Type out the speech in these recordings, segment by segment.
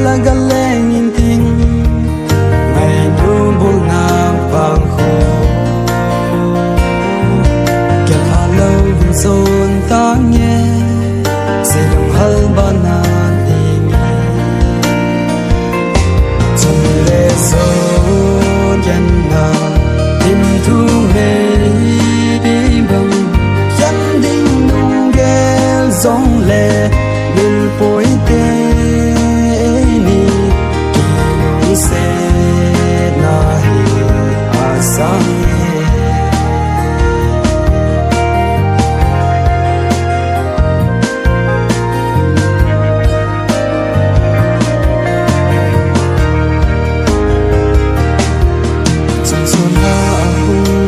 là galeng in ting ngày nu bul na vang khô kẻ pha lâu vun son ta nghe sẽ lòng hal ban na đi mi trong lệ son chân na tim thu mê bông chân đinh nung ghé giông lệ bên phối tê ni kỳ nung sẽ na hi a sang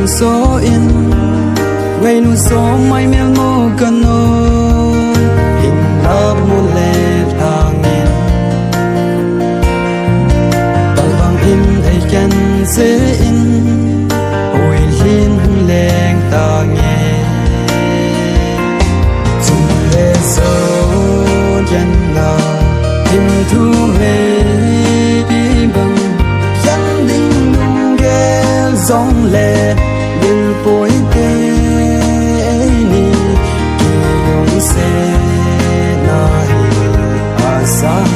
so in ngày nu so mai mel mo cano in love mo le tangin tal bang in ai can se in oi hin leng tange chung le so jan na tim thu me bang yan ding nung gel zong le bên phối tê ni kỳ nung sẽ na hi a sang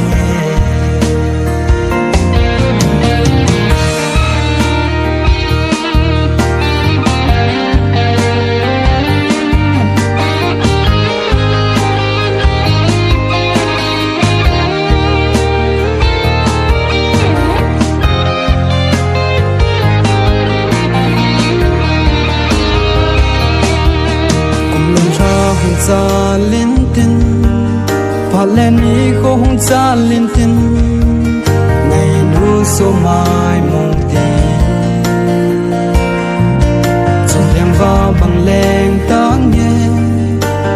cha linh tin pha lên ni không cha linh tin ngày nu số mai mong tin trong đêm va bằng lên ta nghe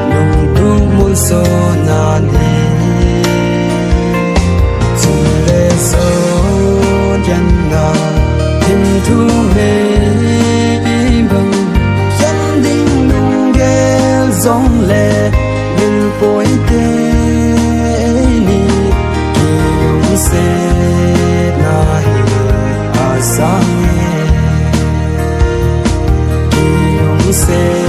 nung tu muôn số na đi trong lệ số chân na tim thu mê bằng chân đinh nung ghé giông lệ bên phối tê ni kỳ nung sẽ na hi a sang kỳ nung sẽ